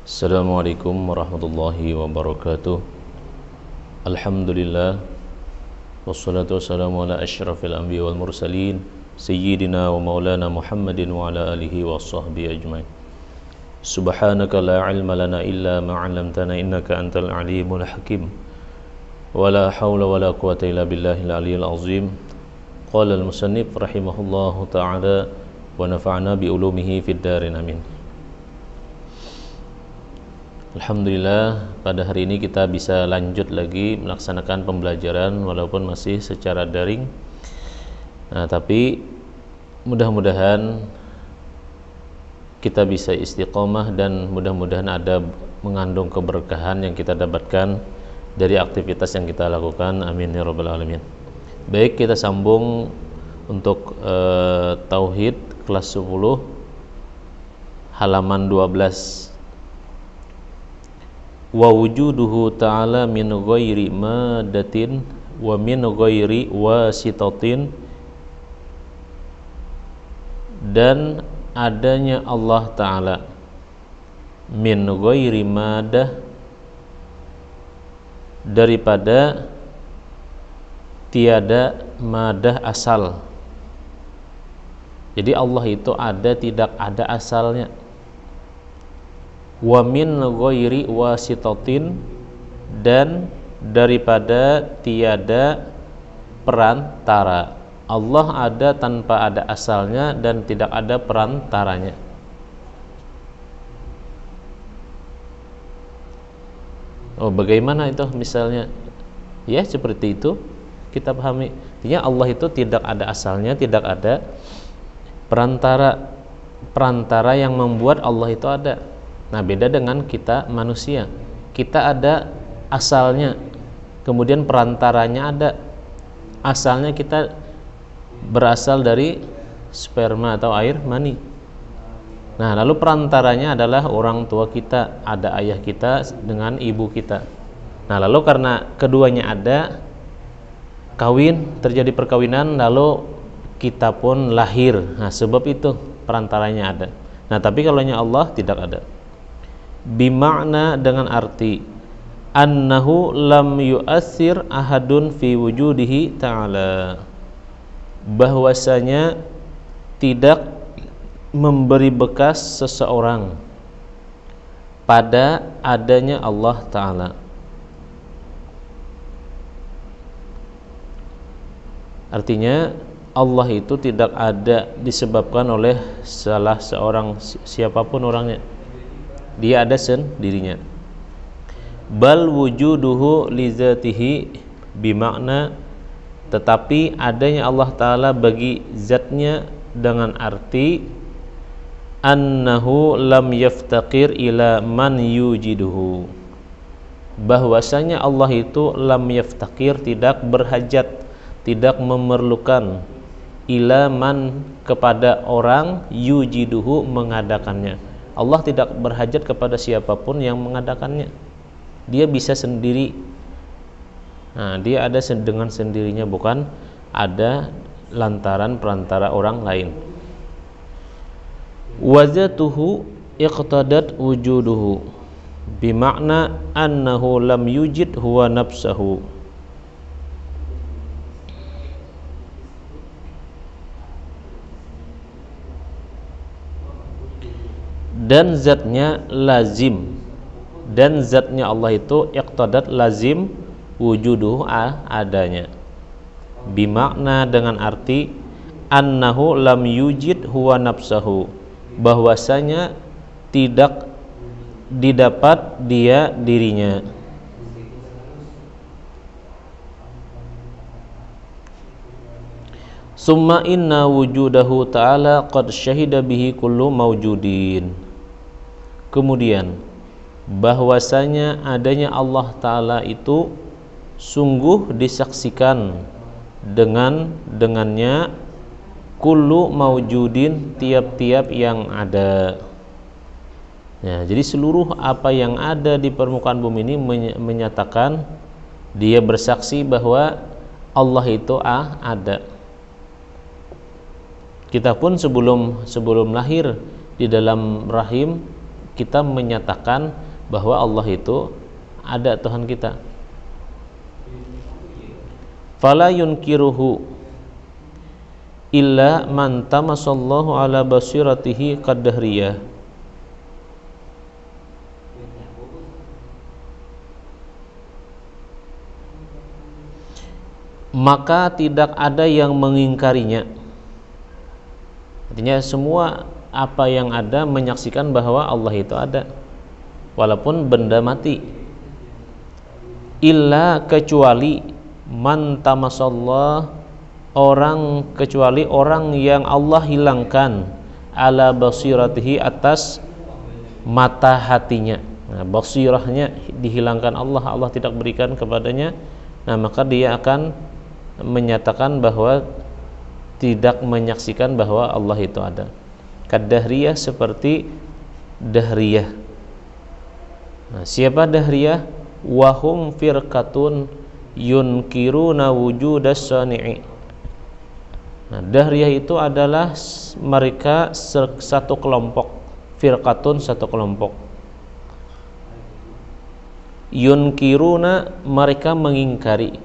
Assalamualaikum warahmatullahi wabarakatuh. Alhamdulillah, wassalatu wassalamu ala asyrafil anbiya wal mursalin Sayyidina wa maulana Muhammadin wa ala alihi wa sahbihi ajmain. Subhanaka la ilma lana illa ma'alamtana innaka antal alimul hakim. Wa la hawla wa la quwata illa billahil aliyil azim. Qala al-musannif rahimahullahu ta'ala wa nafa'na bi ulumihi fid darin amin. Alhamdulillah, pada hari ini kita bisa lanjut lagi melaksanakan pembelajaran walaupun masih secara daring. Tapi mudah-mudahan kita bisa istiqomah dan mudah-mudahan ada mengandung keberkahan yang kita dapatkan dari aktivitas yang kita lakukan. Amin ya rabbal alamin. Baik, kita sambung untuk Tauhid kelas 10 halaman 12. Wa wujuduhu ta'ala min ghairi madatin wa min ghairi wasitatin, dan adanya Allah Ta'ala min ghairi madah, daripada tiada madah asal. Jadi Allah itu ada, tidak ada asalnya. Wa min ghairi wasitatin, dan daripada tiada perantara. Allah ada tanpa ada asalnya dan tidak ada perantaranya. Oh, bagaimana itu misalnya? Ya, seperti itu kita pahami. Artinya Allah itu tidak ada asalnya, tidak ada perantara yang membuat Allah itu ada. Nah, beda dengan kita manusia. Kita ada asalnya, kemudian perantaranya ada. Asalnya kita berasal dari sperma atau air mani. Nah, lalu perantaranya adalah orang tua kita, ada ayah kita dengan ibu kita. Nah, lalu karena keduanya ada, kawin, terjadi perkawinan, lalu kita pun lahir. Nah, sebab itu perantaranya ada. Nah, tapi kalau Allah tidak ada. Bimakna, dengan arti annahu lam yu'athir ahadun fi wujudihi ta'ala, bahwasanya tidak memberi bekas seseorang pada adanya Allah Ta'ala. Artinya Allah itu tidak ada disebabkan oleh salah seorang, siapapun orangnya. Dia ada sendirinya. Bal wujuduhu li zatihi, bimakna, tetapi adanya Allah Ta'ala bagi zatnya dengan arti annahu lam yaftaqir ila man yujiduhu, bahwasanya Allah itu lam yaftaqir, tidak berhajat, tidak memerlukan, ila man, kepada orang, yujiduhu, mengadakannya. Allah tidak berhajat kepada siapapun yang mengadakannya. Dia bisa sendiri. Nah, dia ada dengan sendirinya, bukan ada lantaran perantara orang lain. Wazatuhu iqtadat wujuduhu, bimakna annahu lam yujid huwa nafsahu. Dan zatnya lazim, dan zatnya Allah itu iqtadat, lazim, wujuduhu, adanya. Bimakna, dengan arti annahu lam yujid huwa nafsahu, bahwasanya tidak didapat dia dirinya. Summa inna wujudahu ta'ala qad syahida bihi kullu mawjudin. Kemudian bahwasanya adanya Allah Ta'ala itu sungguh disaksikan dengannya kullu maujudin, tiap-tiap yang ada. Ya, jadi seluruh apa yang ada di permukaan bumi ini menyatakan, dia bersaksi bahwa Allah itu ada. Kita pun sebelum lahir di dalam rahim, kita menyatakan bahwa Allah itu ada, Tuhan kita. Fala yunkiruhu illa man tamasallahu ala basiratihi qaddahriyah. Maka tidak ada yang mengingkarinya. Artinya semua apa yang ada menyaksikan bahwa Allah itu ada, walaupun benda mati. Illa, kecuali man tamasallah, kecuali orang yang Allah hilangkan ala basiratihi, atas mata hatinya. Nah, basirahnya dihilangkan Allah tidak berikan kepadanya. Nah, maka dia akan menyatakan bahwa tidak menyaksikan bahwa Allah itu ada. Kaddahriyah, seperti dahriyah. Nah, siapa dahriyah? Wahum firqatun yunkiruna wujudas sani'i. Nah, dahriyah itu adalah mereka satu kelompok, firqatun satu kelompok. Yunkiruna, mereka mengingkari,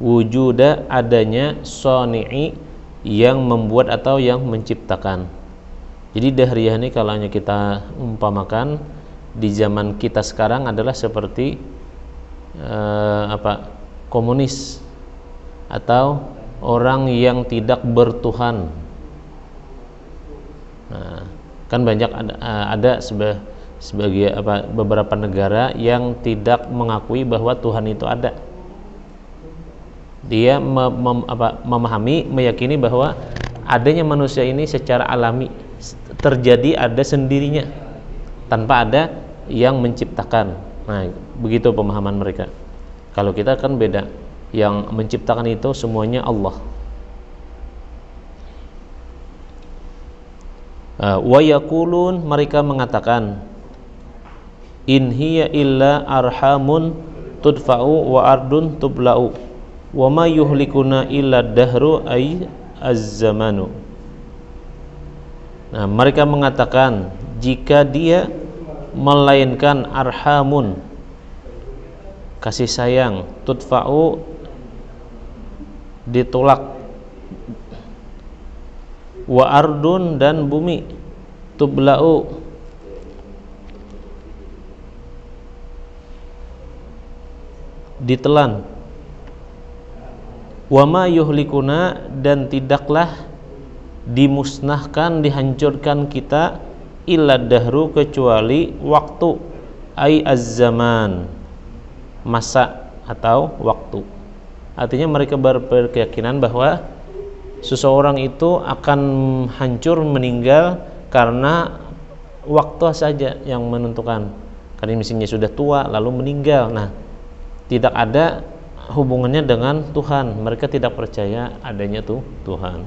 wujuda, adanya, sani'i, yang membuat atau yang menciptakan. Jadi dahriyah ini kalau hanya kita umpamakan di zaman kita sekarang adalah seperti komunis atau orang yang tidak bertuhan. Nah, kan banyak ada sebagai beberapa negara yang tidak mengakui bahwa Tuhan itu ada. Dia memahami, meyakini bahwa adanya manusia ini secara alami terjadi, ada sendirinya tanpa ada yang menciptakan. Nah, begitu pemahaman mereka. Kalau kita kan beda, yang menciptakan itu semuanya Allah. Wa yaqulun, mereka mengatakan, in hiya illa arhamun tudfa'u wa ardun tubla'u wa ma yuhlikuna illa dahru ay az-zamanu. Nah, mereka mengatakan jika dia melainkan arhamun, kasih sayang, tudfa'u, ditolak, wa ardun, dan bumi, tubla'u, ditelan, wa ma yuhlikuna, dan tidaklah dimusnahkan, dihancurkan kita, illa dahru, kecuali waktu, ai az-zaman, masa atau waktu. Artinya mereka berkeyakinan bahwa seseorang itu akan hancur, meninggal karena waktu saja yang menentukan. Karena misalnya sudah tua lalu meninggal. Nah, tidak ada hubungannya dengan Tuhan. Mereka tidak percaya adanya Tuhan.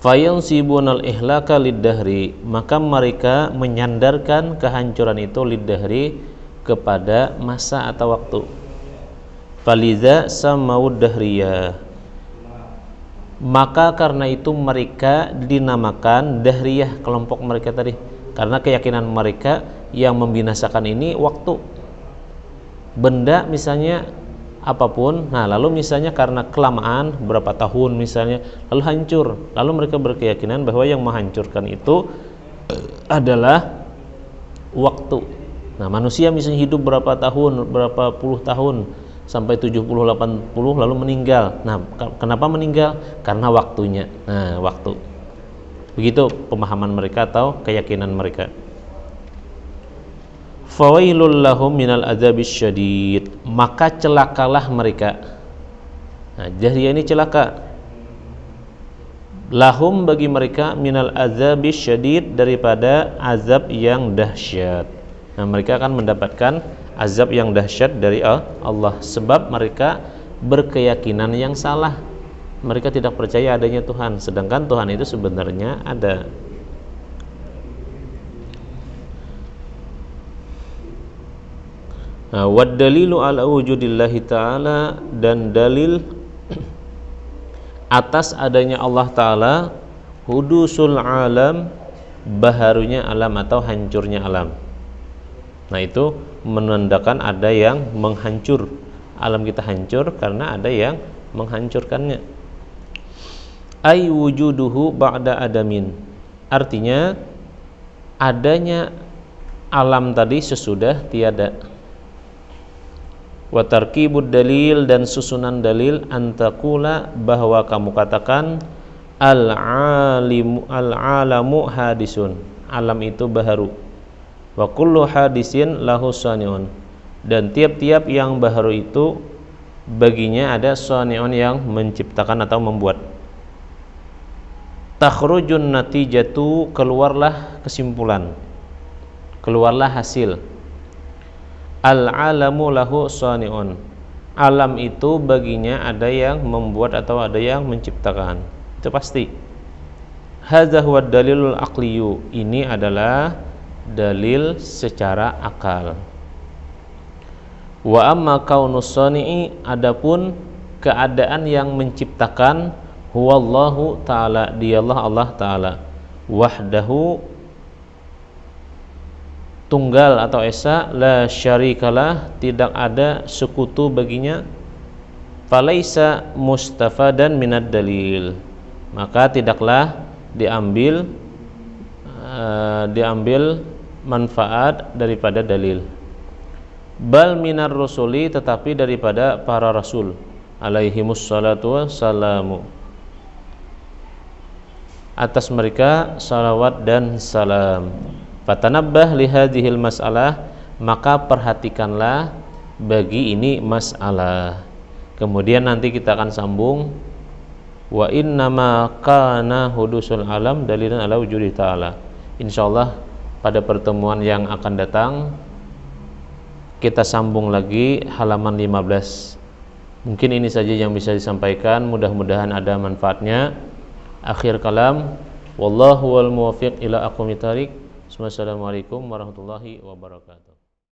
Fayansibunal ihlaka liddahri, maka mereka menyandarkan kehancuran itu liddahri, kepada masa atau waktu. Faliza samawud dahriyah, maka karena itu mereka dinamakan dahriyah, kelompok mereka tadi, karena keyakinan mereka yang membinasakan ini waktu. Benda misalnya apapun, nah lalu misalnya karena kelamaan berapa tahun misalnya lalu hancur, lalu mereka berkeyakinan bahwa yang menghancurkan itu adalah waktu. Nah, manusia misalnya hidup berapa tahun, berapa puluh tahun, sampai 70, 80 lalu meninggal. Nah, kenapa meninggal? Karena waktunya. Nah, waktu. Begitu pemahaman mereka atau keyakinan mereka. Fawailul lahum minal adzabis syadid, maka celakalah mereka. Nah, Jahriyah ini celaka. Lahum, bagi mereka, minal adzabis syadid, daripada azab yang dahsyat. Nah, mereka akan mendapatkan azab yang dahsyat dari Allah, sebab mereka berkeyakinan yang salah. Mereka tidak percaya adanya Tuhan, sedangkan Tuhan itu sebenarnya ada. Nah, wad dalilu ala wujudillahi ta'ala, dan dalil atas adanya Allah Ta'ala, hudusul alam, baharunya alam atau hancurnya alam. Nah, itu menandakan ada yang menghancur. Alam kita hancur karena ada yang menghancurkannya. Ay wujuduhu ba'da adamin. Artinya adanya alam tadi sesudah tiada. Wa tarkibud dalil, dan susunan dalil, antakula, bahwa kamu katakan al-alamu hadisun, alam itu baharu. Wa kullu hadisin lahu sani'un, dan tiap-tiap yang baharu itu baginya ada sani'un yang menciptakan atau membuat. Takhrujun natijatu, keluarlah kesimpulan, keluarlah hasil. Al-alamu lahu sani'un, alam itu baginya ada yang membuat atau ada yang menciptakan, itu pasti. Hadza huwa dalilul aqliyu, ini adalah dalil secara akal. Wa amma kaunus sani'i, adapun keadaan yang menciptakan, huwallahu ta'ala, dialah Allah ta'ala, wahdahu, tunggal atau esa, la syarikalah, tidak ada sekutu baginya, falaisa mustafadan minad dalil, maka tidaklah diambil manfaat daripada dalil. Bal minar rusuli, tetapi daripada para rasul alaihimus salatu wassalamu, atas mereka salawat dan salam. Fatanabbah lihadhil mas'alah, maka perhatikanlah bagi ini masalah. Kemudian nanti kita akan sambung, wa innama kana hudusul alam dalilan ala wujudi ta'ala. Insyaallah pada pertemuan yang akan datang kita sambung lagi halaman 15. Mungkin ini saja yang bisa disampaikan, mudah-mudahan ada manfaatnya. Akhir kalam, wallahu wal muwaffiq ila aqwamit thariq. Wassalamualaikum warahmatullahi wabarakatuh.